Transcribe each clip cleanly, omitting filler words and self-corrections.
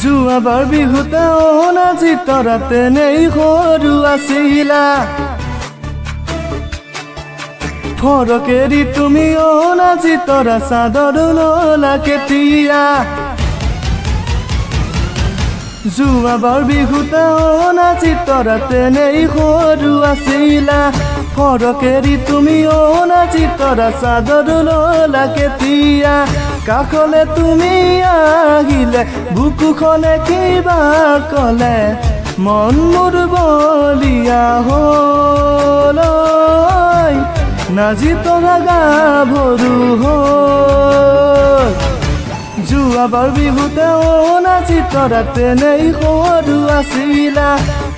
যোৱাবাৰ বিহুতে অনাজি তৰা তেনেই সৰু আছিলা ফৰকেৰি তুমি অনাজি তৰা চাদৰ ললা কেতিয়া যোৱাবাৰ বিহুতে অনাজি তৰা তেনেই সৰু আছিলা ফৰকেৰি তুমি অনাজি তৰা চাদৰ ললা কেতিয়া কাষলে তুমি আহিলে বুকুখনে কিবা কলে মন মোৰ বলিয়া হ'ল নাজি তৰা গাভৰু হ'ল যোৱাবাৰ বিহুতে অনাজি তৰা তেনেই সৰু আছিলা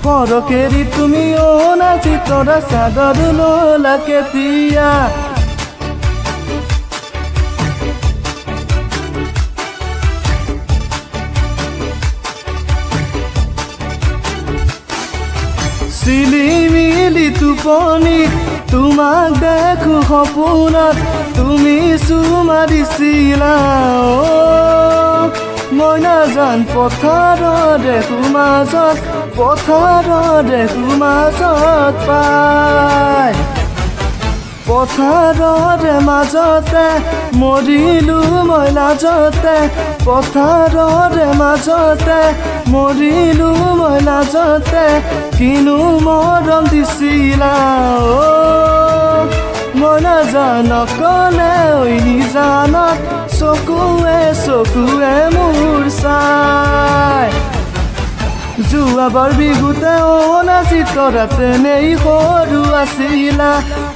ফৰকেৰি তুমি অনাজি তৰা চাদৰ ললা কেতিয়া চিলি মিলি টোপনি তোমাক দেখো সপোনত তুমি চুমা দিছিলা মই নাজান পথাৰৰে মাজত পাই পথাৰৰে মাজতে মৰিলো মই লাজতে পথাৰৰে মাজতে মৰিলো মই লাজতে কিনো মৰম দিছিলা মই নাজান কলে নিজানত চকুৱে মোৰ চাই যোৱাবাৰ বিহুতে অনাজি তৰা তেনেই সৰু আছিলা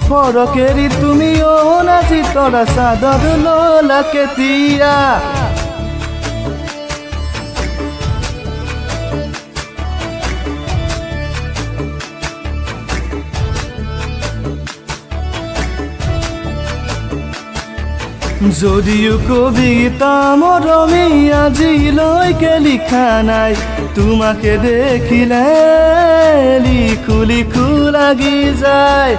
ফৰকেৰি তুমি অনাজি তৰা চাদৰ ললা কেতিয়া যদিও কবিতা মৰমী আজিলৈকে লিখা নাই তোমাকে দেখিলে লিখো লিখো লাগি যায়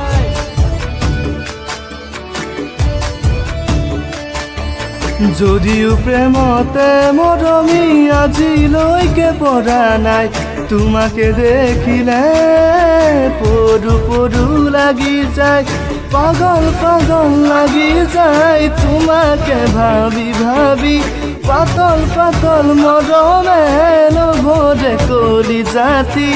যদিও প্ৰেমতে মৰমী আজিলৈকে পৰা নাই তোমাকে দেখিলে পৰু পৰু লাগি যায় পাগল পাগল লাগি যায় তোমাকে ভাবি ভাবি পাতল পাতল মৰমে লভৰে কলি জাতি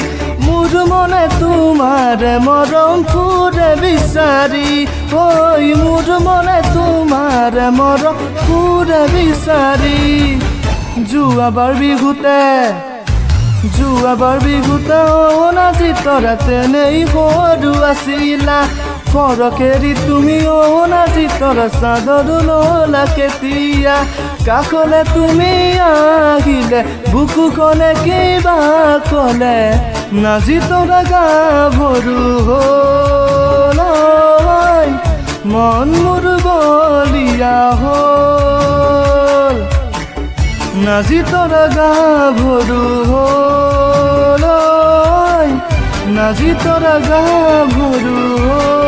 মোৰ মনে তোমাৰ মৰম ফুৰে বিচাৰি মোৰ মনে তোমাৰ মৰম ফুৰে বিচাৰি যোৱাবাৰ বিহুতে অনাজি তৰা তেনেই সৰু আছিলা ফৰকেৰি তুমি অনাজি তৰা চাদৰ ললা কেতিয়া কাষলে তুমি আহিলে বুকুখনে কিবা কলে নাজি তৰা গাভৰু হ'ল মন মোৰ বলিয়া হ'ল নাজি তৰা গাভৰু হ'ল নাজি তৰা গাভৰু হ'ল